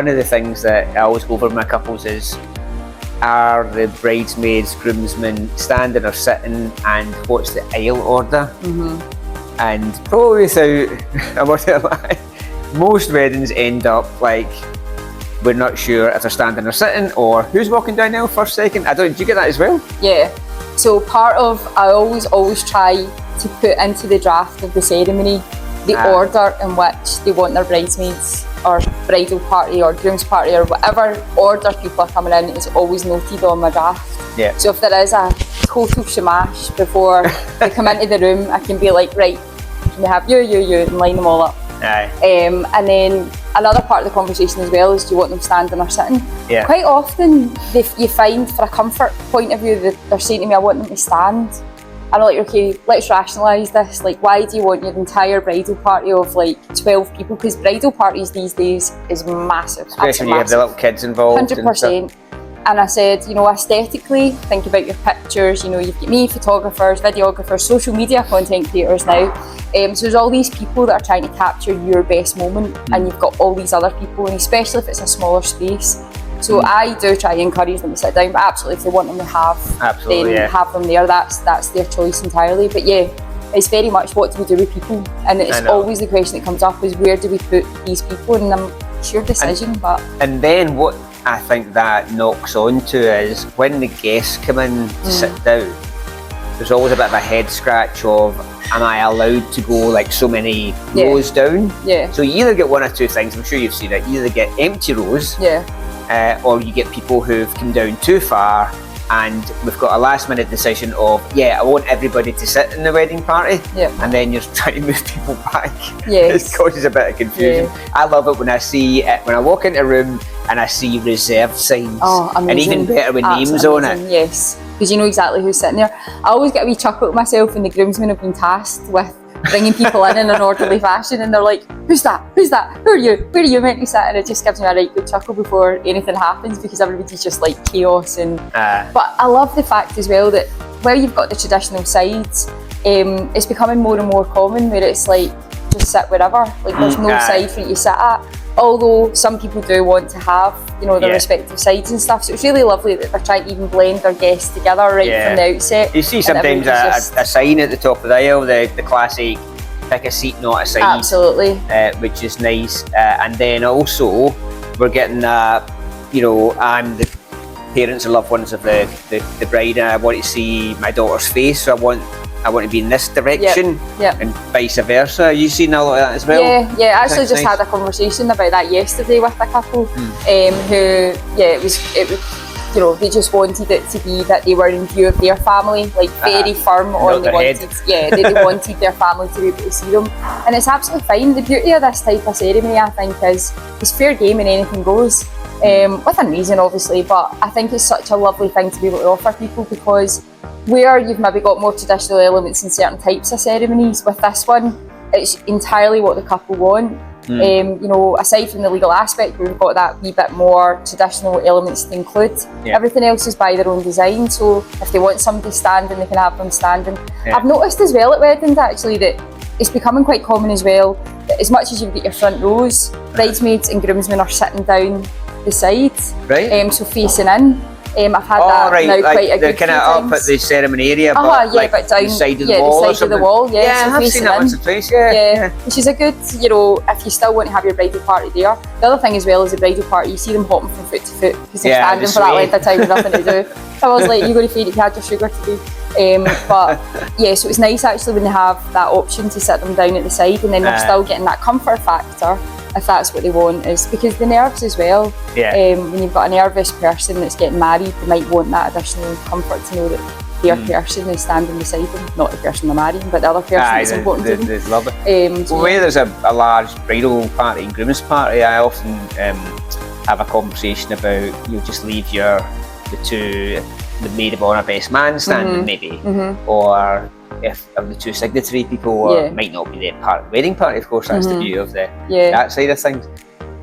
one of the things that I always go over with my couples is, are the bridesmaids, groomsmen standing or sitting, and what's the aisle order? And probably without a word of a lie, most weddings end up like, we're not sure if they're standing or sitting, or who's walking down the aisle first, second. Do you get that as well? Yeah. So I always try to put into the draft of the ceremony the order in which they want their bridesmaids or bridal party or groom's party or whatever order people are coming in is always noted on my draft. Yeah. So if there is a total shamash before they come into the room, I can be like, right, can we have you, and line them all up. And then another part of the conversation as well is, do you want them standing or sitting? Yeah. Quite often you find, for a comfort point of view, that they're saying to me, I want them to stand. And I'm like, okay, let's rationalise this. Like, why do you want your entire bridal party of like 12 people? Because bridal parties these days is massive. Especially when you have the little kids involved. 100%. And I said, aesthetically, think about your pictures. You've got me, photographers, videographers, social media content creators now. So there's all these people that are trying to capture your best moment, and you've got all these other people, and especially if it's a smaller space. So I do try to encourage them to sit down, but absolutely, if they want them to have, have them there. That's their choice entirely. But yeah, it's very much, what do we do with people? And it's always the question that comes up is, where do we put these people? And it's your decision. And then what I think that knocks on to is, when the guests come in to sit down, there's always a bit of a head scratch of, am I allowed to go like so many rows down? Yeah. So you either get one or two things, I'm sure you've seen it, you either get empty rows, or you get people who've come down too far, and we've got a last minute decision of, I want everybody to sit in the wedding party, and then you're trying to move people back. It causes a bit of confusion. I love it when I see it, when I walk into a room and I see reserved signs. And even better with names on it. Yes, because you know exactly who's sitting there. I always get a wee chuckle at myself when the groomsmen have been tasked with bringing people in an orderly fashion, and they're like, who's that, who are you, where are you meant to sit? And it just gives me a right good chuckle before anything happens, because everybody's just like chaos. And but I love the fact as well that where you've got the traditional sides, it's becoming more and more common where it's like, just sit wherever, like there's no side for you to sit at, although some people do want to have their respective sides and stuff. So it's really lovely that they're trying to even blend their guests together from the outset. You see sometimes a sign at the top of the aisle, the classic pick a seat, not a side. Absolutely. Which is nice. And then also we're getting I'm the parents and loved ones of the bride, and I want to see my daughter's face, so I want to be in this direction, and vice versa. Are you seen a lot of that as well? Yeah. I actually just had a conversation about that yesterday with a couple who, it was they just wanted it to be that they were in view of their family, like very firm on they wanted their family to be able to see them, and it's absolutely fine. The beauty of this type of ceremony, I think, is it's fair game and anything goes, within reason, obviously. But I think it's such a lovely thing to be able to offer people, because where you've maybe got more traditional elements in certain types of ceremonies, with this one, it's entirely what the couple want. Aside from the legal aspect, we've got that wee bit more traditional elements to include. Everything else is by their own design, so if they want somebody standing, they can have them standing. I've noticed as well at weddings actually that it's becoming quite common as well that as much as you've got your front rows, bridesmaids and groomsmen are sitting down the side, so facing in. I've had that now quite a good few times. They're kind of up at the ceremony area, but down the side of the wall. The side of the wall, so I've seen that once or twice, which is a good, if you still want to have your bridal party there. The other thing as well is the bridal party, you see them hopping from foot to foot because they're standing for that length of time with nothing to do. So I was like, you're going to feed it if you had your sugar today. So it's nice actually when they have that option to sit them down at the side, and then they're still getting that comfort factor, if that's what they want, is because the nerves as well. When you've got a nervous person that's getting married, they might want that additional comfort to know that their person is standing beside them, not the person they're marrying, but the other person that's important to them. They love it. Where there's a large bridal party and groom's party, I often have a conversation about, just leave the maid of honour best man standing, maybe, or if of the two signatory people might not be there part of the wedding party, of course, that's the view of that side of things.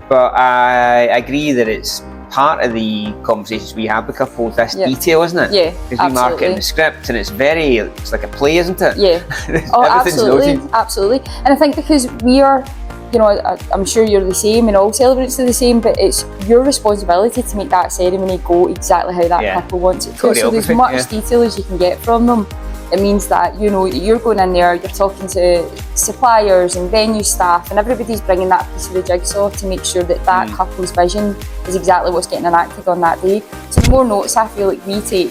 But I agree that it's part of the conversations we have with couples, this detail, isn't it? Yeah, because we mark it in the script, and it's like a play, isn't it? Yeah. Everything's noted. Absolutely. And I think because we are you know, I'm sure you're the same and all celebrants are the same, but it's your responsibility to make that ceremony go exactly how that couple wants it to. So there's much detail as you can get from them. It means that, you know, you're going in there, you're talking to suppliers and venue staff, and everybody's bringing that piece of the jigsaw to make sure that that couple's vision is exactly what's getting enacted on that day. So the more notes I feel like we take,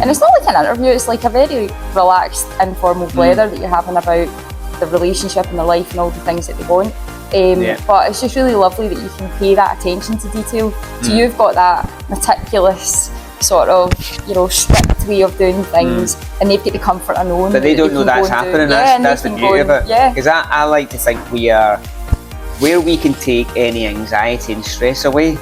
and it's not like an interview, it's like a very relaxed, informal blether that you're having about the relationship and their life and all the things that they want. But it's just really lovely that you can pay that attention to detail. So you've got that meticulous sort of, you know, strict way of doing things, and they've got the comfort of knowing that they don't know that's happening. That's the beauty of it. Because I like to think we are, where we can take any anxiety and stress away,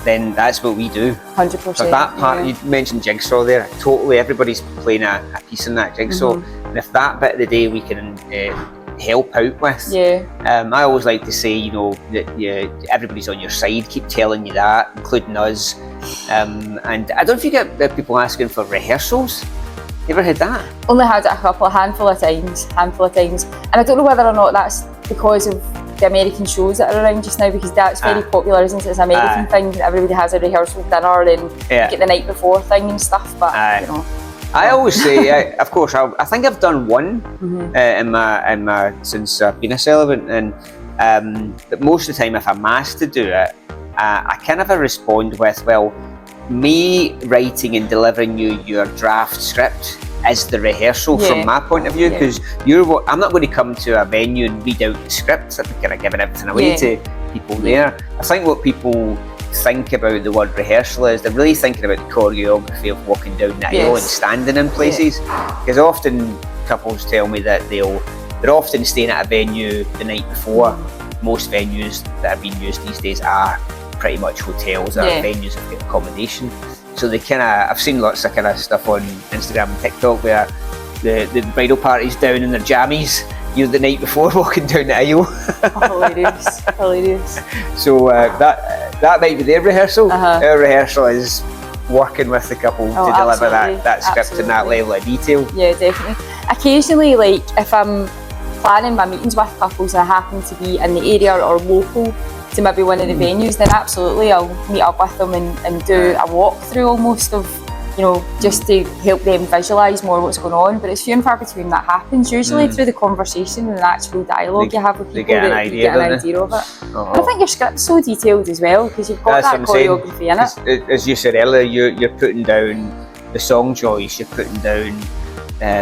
then that's what we do. 100%. So that part, you mentioned jigsaw there, totally everybody's playing a piece in that jigsaw, and if that bit of the day we can help out with. I always like to say, you know, that everybody's on your side, keep telling you that, including us. And I don't know if you get people asking for rehearsals. You ever had that? Only had it a handful of times. And I don't know whether or not that's because of the American shows that are around just now, because that's very popular, isn't it? It's an American thing. Everybody has a rehearsal dinner and get the night before thing and stuff, but you know. I always say, of course, I think I've done one in my since I've been a celebrant, and but most of the time, if I'm asked to do it, I kind of respond with, well, me writing and delivering you your draft script is the rehearsal from my point of view, because I'm not going to come to a venue and read out the script. I'm kind of giving everything away to people there. I think what people think about the word rehearsal is they're really thinking about the choreography of walking down the aisle and standing in places, because often couples tell me that they're often staying at a venue the night before. Most venues that are being used these days are pretty much hotels or venues that get accommodation, so they kind of, I've seen lots of kind of stuff on Instagram and TikTok where the bridal party's down in their jammies, you know, the night before walking down the aisle. Hilarious. So that might be their rehearsal. Our rehearsal is working with the couple to deliver that script in that level of detail. Yeah, definitely. Occasionally, like if I'm planning my meetings with couples and I happen to be in the area or local to maybe one of the venues, then absolutely I'll meet up with them and do a walkthrough almost of, you know, just to help them visualise more what's going on. But it's few and far between that happens. Usually through the conversation and the actual dialogue you have with people, you get an idea of it. And I think your script's so detailed as well, because you've got that choreography in it. As you said earlier, you're putting down the song choice, you're putting down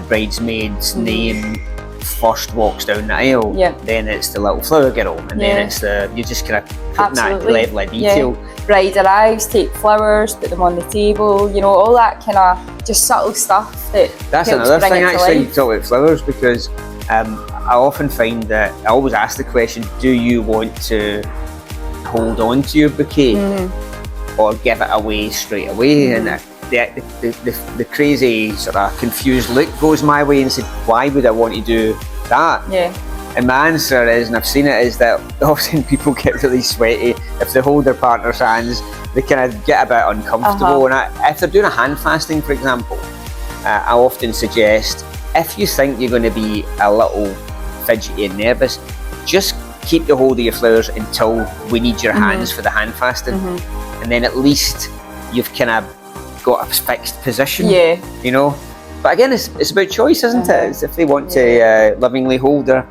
bridesmaid's name, first walks down the aisle, then it's the little flower girl, and then it's you're just kind of putting that level of detail. Bride arrives, take flowers, put them on the table, you know, all that kind of just subtle stuff that's another thing actually, you talk about flowers, because I often find that I always ask the question, do you want to hold on to your bouquet or give it away straight away? And the crazy sort of confused look goes my way and said, why would I want to do that? And my answer is, and I've seen it, is that often people get really sweaty if they hold their partner's hands. They kind of get a bit uncomfortable, and if they're doing a hand fasting, for example, I often suggest, if you think you're going to be a little fidgety and nervous, just keep the hold of your flowers until we need your hands for the hand fasting, and then at least you've kind of got a fixed position, you know. But again, it's about choice, isn't it? It's if they want to lovingly hold their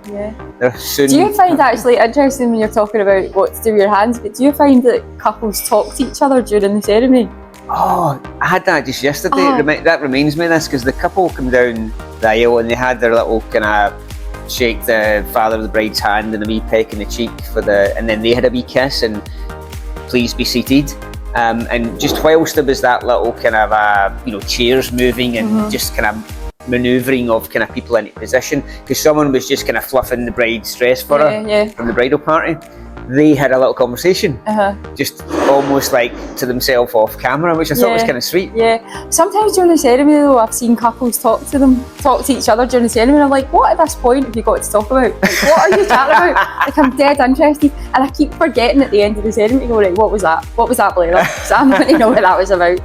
soon. Do you find actually interesting when you're talking about what to do with your hands, but do you find that couples talk to each other during the ceremony? Oh, I had that just yesterday. That reminds me of this, because the couple come down the aisle and they had their little kind of shake the father of the bride's hand and a wee peck in the cheek and then they had a wee kiss and please be seated. And just whilst there was that little kind of chairs moving and just kind of manoeuvring of kind of people into position, because someone was just kind of fluffing the bride's dress for her from the bridal party, they had a little conversation, just almost like to themselves off camera, which I thought was kind of sweet. Sometimes during the ceremony though, I've seen couples talk to each other during the ceremony. I'm like, what at this point have you got to talk about? Like, what are you chatting about? Like, I'm dead interested, and I keep forgetting at the end of the ceremony, go, right, what was that blather? So I'm going to know what that was about.